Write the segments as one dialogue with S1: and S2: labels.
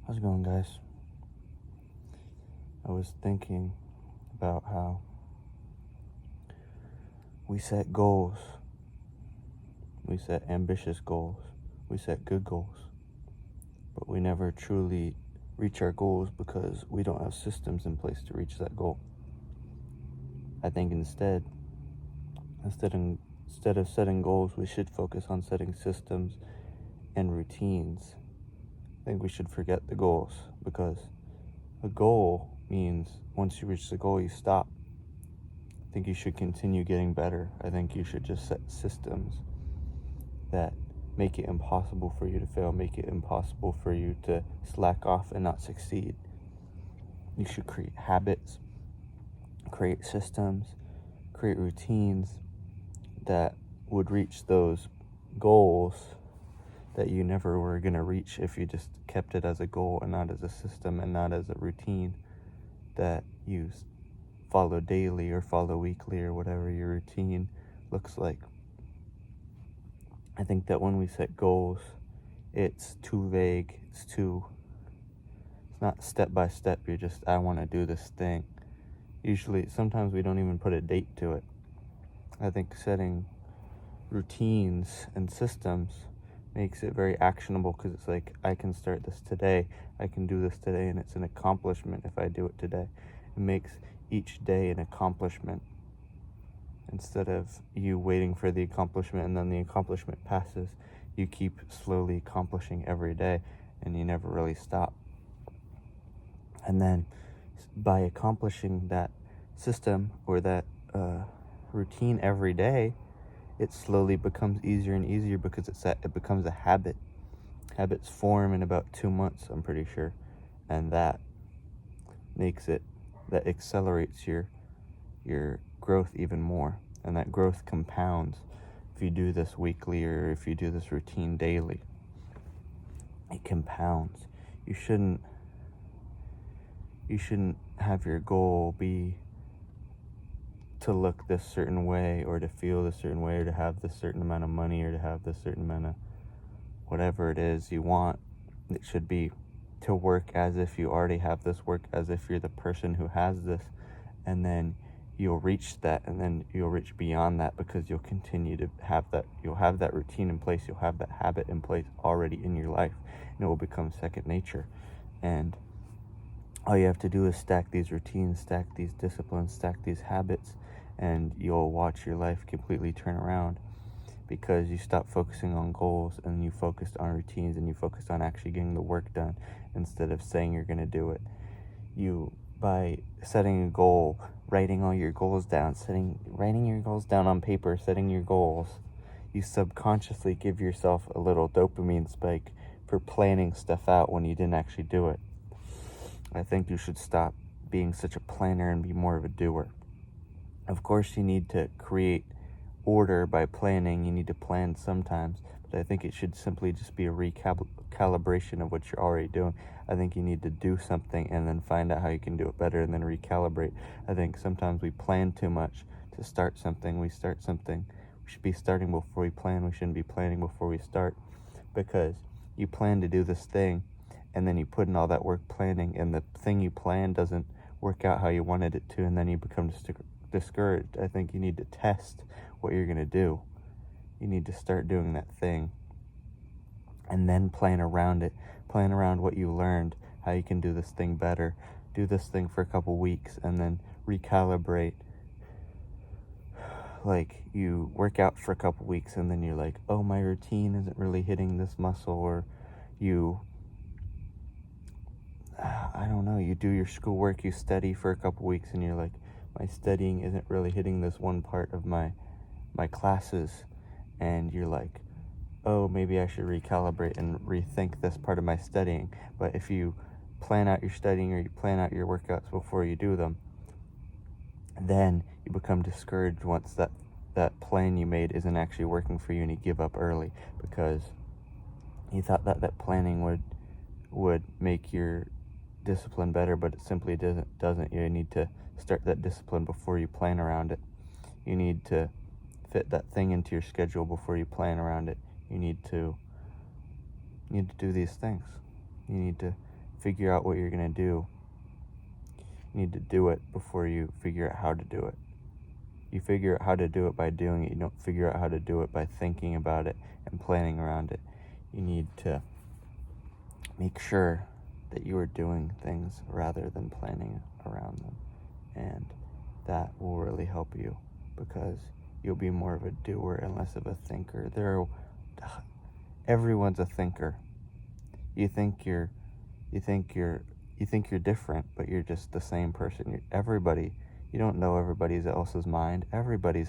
S1: How's it going, guys? I was thinking about how we set goals, we set ambitious goals, we set good goals, but we never truly reach our goals because we don't have systems in place to reach that goal. I think instead of setting goals, we should focus on setting systems and routines. I think we should forget the goals because a goal means once you reach the goal, you stop. I think you should continue getting better. I think you should just set systems that make it impossible for you to fail, make it impossible for you to slack off and not succeed. You should create habits, create systems, create routines that would reach those goals that you never were going to reach if you just kept it as a goal and not as a system and not as a routine that you follow daily or follow weekly or whatever your routine looks like. I think that when we set goals, it's too vague, it's not step by step. You're just, I want to do this thing. Usually, sometimes we don't even put a date to it. I think setting routines and systems makes it very actionable because it's like, I can start this today, I can do this today, and it's an accomplishment if I do it today. It makes each day an accomplishment instead of you waiting for the accomplishment and then the accomplishment passes. You keep slowly accomplishing every day and you never really stop. And then by accomplishing that system or that routine every day, it slowly becomes easier and easier because it becomes a habit. Habits form in about 2 months, I'm pretty sure, and that accelerates your growth even more, and that growth compounds if you do this weekly or if you do this routine daily. It compounds. You shouldn't have your goal be to look this certain way or to feel this certain way or to have this certain amount of money or to have this certain amount of whatever it is you want. It should be to work as if you already have this, work as if you're the person who has this, and then you'll reach that, and then you'll reach beyond that because you'll continue to have that. You'll have that routine in place, you'll have that habit in place already in your life, and it will become second nature. And all you have to do is stack these routines, stack these disciplines, stack these habits, and you'll watch your life completely turn around because you stop focusing on goals and you focused on routines and you focused on actually getting the work done instead of saying you're going to do it. By setting a goal, writing all your goals down, writing your goals down on paper, setting your goals, you subconsciously give yourself a little dopamine spike for planning stuff out when you didn't actually do it. I think you should stop being such a planner and be more of a doer. Of course, you need to create order by planning. You need to plan sometimes, but I think it should simply just be a recalibration of what you're already doing. I think you need to do something and then find out how you can do it better and then recalibrate. I think sometimes we plan too much to start something. We start something. We should be starting before we plan. We shouldn't be planning before we start, because you plan to do this thing and then you put in all that work planning and the thing you planned doesn't work out how you wanted it to, and then you become discouraged. I think you need to test what you're going to do. You need to start doing that thing and then plan around it. Plan around what you learned, how you can do this thing better. Do this thing for a couple weeks and then recalibrate. Like, you work out for a couple weeks and then you're like, oh, my routine isn't really hitting this muscle. Or I don't know, you do your schoolwork, you study for a couple weeks and you're like, my studying isn't really hitting this one part of my classes. And you're like, oh, maybe I should recalibrate and rethink this part of my studying. But if you plan out your studying or you plan out your workouts before you do them, then you become discouraged once that plan you made isn't actually working for you, and you give up early because you thought that planning would make your discipline better, but it simply doesn't. You need to start that discipline before you plan around it. You need to fit that thing into your schedule before you plan around it. You need to do these things. You need to figure out what you're going to do, you need to do it before you figure out how to do it. You figure out how to do it by doing it. You don't figure out how to do it by thinking about it and planning around it. You need to make sure that you are doing things rather than planning around them. And that will really help you, because you'll be more of a doer and less of a thinker. Everyone's a thinker. You think you're different, but you're just the same person. You don't know everybody else's mind. Everybody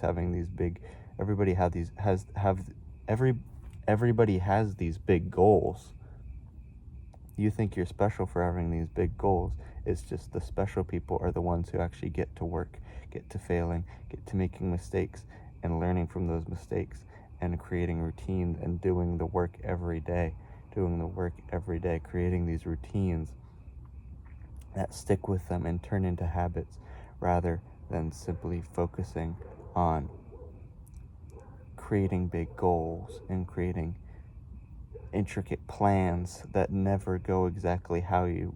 S1: has these big goals. You think you're special for having these big goals. It's just the special people are the ones who actually get to work, get to failing, get to making mistakes and learning from those mistakes and creating routines and doing the work every day, creating these routines that stick with them and turn into habits, rather than simply focusing on creating big goals and creating intricate plans that never go exactly how you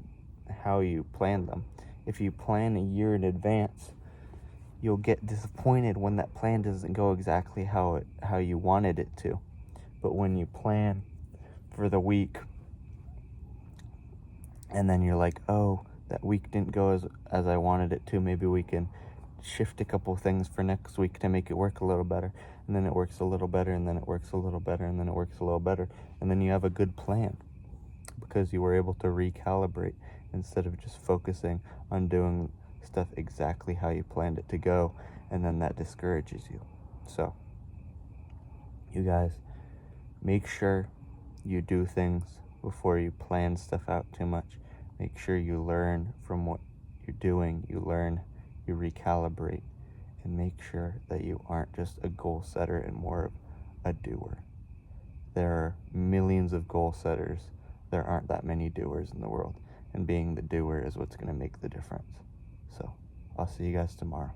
S1: plan them. If you plan a year in advance, you'll get disappointed when that plan doesn't go exactly how you wanted it to. But when you plan for the week and then you're like, oh, that week didn't go as I wanted it to, maybe we can shift a couple things for next week to make it work a little better. And then it works a little better, and then it works a little better, and then it works a little better. And then you have a good plan because you were able to recalibrate instead of just focusing on doing stuff exactly how you planned it to go, and then that discourages you. So, you guys, make sure you do things before you plan stuff out too much. Make sure you learn from what you're doing. You recalibrate, and make sure that you aren't just a goal setter and more of a doer. There are millions of goal setters. There aren't that many doers in the world, and being the doer is what's going to make the difference. So, I'll see you guys tomorrow.